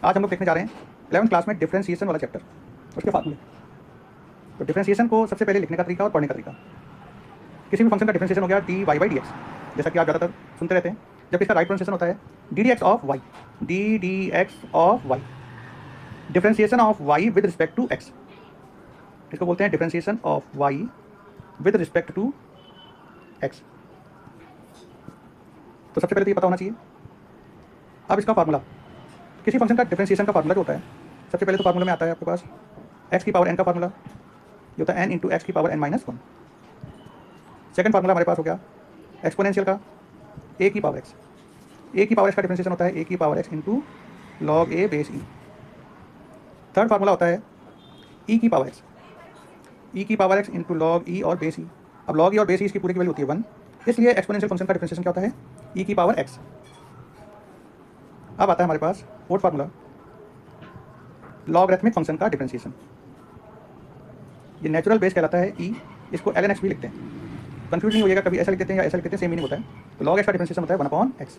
आज हम लोग देखने जा रहे हैं 11th क्लास में डिफरेंशिएशन वाला चैप्टर, उसके फार्मूले। तो डिफरेंशिएशन को सबसे पहले लिखने का तरीका और पढ़ने का तरीका। किसी भी फंक्शन का डिफरेंशिएशन हो गया D Y by D X, जैसा कि आप ज़्यादातर सुनते रहते हैं। जबकि इसका राइट प्रोनाउंसिएशन होता है D D X of Y, D D X of Y, differentiation of Y with respect to X. इसको बोलते हैं differentiation of Y with respect to X. तो सबसे पहले तो ये पता होना चाहिए। अब इसका फार्मूला, किसी फंक्शन का डिफरेंशिएशन का फार्मूला जो होता है, सबसे पहले तो फार्मूला में आता है आपके पास एक्स की पावर एन का फार्मूला, ये होता है एन इंटू एक्स की power N minus one. Second formula हमारे पास हो गया एक्सपोनेंशियल का ए की पावर एक्स, ए की पावर एक्स का डिफरेंशिएशन होता है ए की पावर एक्स इंटू लॉग ए बेस ई। थर्ड फार्मूला होता है ई की पावर एक्स, ई की पावर एक्स इंटू लॉग ई और बेस ई। अब लॉग ई और बेस ई इसकी पूरी की वैल्यू होती है वन, इसलिए एक्सपोनेंशियल फंक्शन का डिफरेंशिएशन क्या होता है ई की पावर एक्स। अब आता है हमारे पास फोर्थ फार्मूला लॉगरिथमिक फंक्शन का डिफरेंशिएशन। ये नेचुरल बेस कहलाता है ई, इसको एल एन एक्स भी लिखते हैं। कंफ्यूज नहीं होइएगा, कभी ऐसा लिख देते हैं या ऐसा लिख देते हैं, सेम मीनिंग होता है। तो लॉग एक्स का डिफरेंशिएशन होता है वन अपॉन एक्स।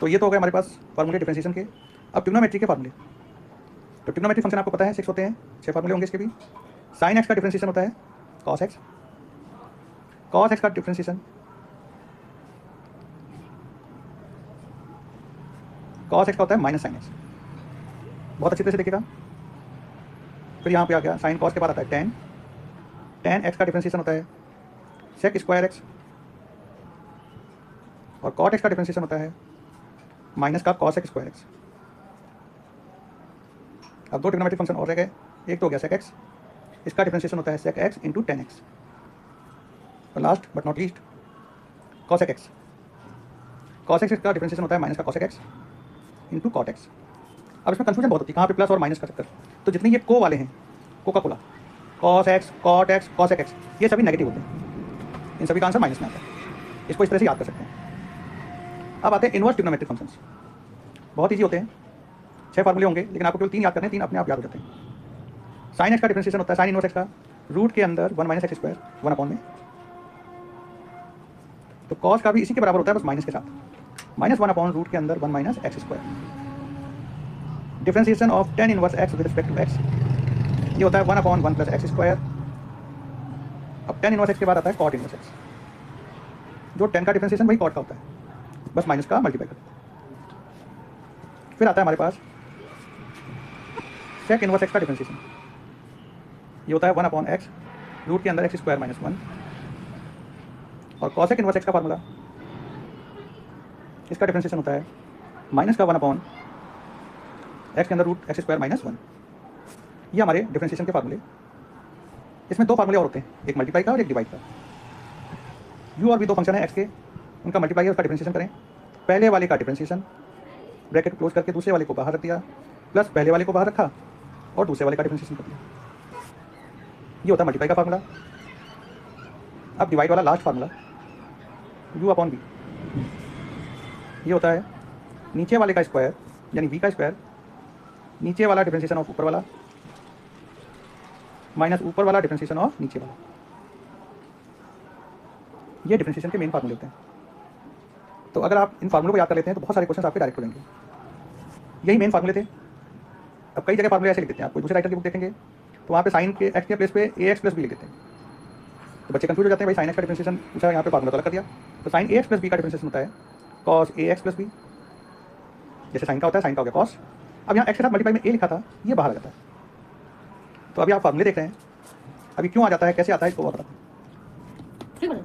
तो ये तो हो गया हमारे पास फार्मूले डिफरेंशिएशन के। अब ट्रिग्नोमेट्री के फार्मूले। तो ट्रिग्नोमेट्री फंक्शन आपको पता है 6 होते हैं, 6 फार्मूले होंगे इसके भी। साइन एक्स का डिफरेंशिएशन होता है कॉस एक्स, कॉस एक्स का डिफरेंशिएशन कॉस एक्स का होता है माइनस साइन एक्स। बहुत अच्छी तरह से देखिएगा। फिर यहाँ पे आ गया साइन कॉस के बाद आता है टेन, टेन एक्स का डिफरेंशिएशन होता है सेक स्क्वायर एक्स, और कॉट एक्स का डिफरेंशिएशन होता है माइनस का कॉस एक्स स्क्वायर एक्स। अब दो ट्रिग्नोमेट्रिक फंक्शन और रह गए, एक तो हो गया सेक एक्स, इसका डिफरेंशिएशन होता है sec X into tan X. और last but not least cosec X, cosec X का डिफरेंशिएशन होता है माइनस का cosec X into cot X. अब इसमें कंफ्यूजन बहुत होती है, कहाँ पे प्लस और माइनस का चक्कर। तो जितने ये को वाले हैं, Coca Cola, cos X, cot X, cosec X, ये सभी नेगेटिव होते हैं, इन सभी का आंसर माइनस में आता है। इसको इस तरह से याद कर सकते हैं। अब आते हैं इनवर्स ट्रिग्नोमेट्रिक फंक्शंस। बहुत ईजी होते हैं, 6 फार्मूले होंगे, लेकिन आपको केवल 3 याद करने हैं, 3 अपने आप याद हो जाते हैं। साइन एक्स का डिफरेंशिएशन होता है साइन इनवर्स एक्स का रूट के अंदर one minus X square, one upon में। तो कॉस का भी इसी के बराबर होता है, बस माइनस के साथ, माइनस वन अपॉन रूट के अंदर one minus X square. Differentiation of tan inverse X with respect to X, ये होता है one upon one plus X square. अब टेन इनवर्स एक्स के बाद आता है कॉट इनवर्स एक्स, जो टेन का डिफरेंशिएशन वही कॉट का होता है, बस माइनस का मल्टीप्लाई करते हैं। फिर आता है हमारे पास सेक इनवर्स एक्स का डिफरेंशिएशन, ये होता है वन अपॉन एक्स रूट के अंदर एक्स स्क्वायर माइनस वन। और कॉसेक इनवर्स एक्स का फार्मूला, इसका डिफरेंशिएशन होता है माइनस का वन अपॉन एक्स के अंदर root X square minus one. ये हमारे डिफरेंशिएशन के फार्मूले। इसमें 2 फार्मूले और होते हैं, एक मल्टीप्लाई का और एक डिवाइड का। यू और भी 2 फंक्शन है एक्स के, उनका मल्टीप्लाई है, उसका डिफरेंशिएशन करें। पहले वाले का डिफरेंशिएशन ब्रैकेट क्लोज करके दूसरे वाले को बाहर रख दिया, प्लस पहले वाले को बाहर रखा और दूसरे वाले का डिफरेंशिएशन कर दिया। ये होता है मल्टीप्लाई का फार्मूला। अब डिवाइड वाला last formula U upon B, ये होता है नीचे वाले का स्क्वायर यानी वी का स्क्वायर, नीचे वाला डिफरेंशिएशन ऑफ ऊपर वाला माइनस ऊपर वाला डिफरेंशिएशन ऑफ नीचे वाला। ये डिफरेंशिएशन के मेन फार्मूले होते हैं। तो अगर आप इन फार्मूलों को याद कर लेते हैं तो बहुत सारे क्वेश्चन आपके डायरेक्ट हो जाएंगे। यही मेन फार्मूले थे। अब कई जगह फार्मूले ऐसे लिख देते हैं, आप कोई दूसरे राइटर की बुक देखेंगे तो वहाँ पे साइन के एक्स के प्लेस पे ए एक्स प्लस बी लिख देते हैं। तो बच्चे कंफ्यूज हो जाते हैं, भाई साइन एक्स का डिफरेंशिएशन पूछा, यहाँ पे फार्मूला तो अलग कर दिया। तो साइन ए एक्स प्लस बी का डिफरेंशिएशन होता है cos A x plus B, जैसे साइन का होता है, साइन का हो गया कॉस। अब यहाँ एक्स के साथ मल्टीप्लाई में ए लिखा था, ये बाहर आ जाता है। तो अभी आप फार्मूले देख रहे हैं, अभी क्यों आ जाता है, कैसे आता है, इसको बताता हूँ।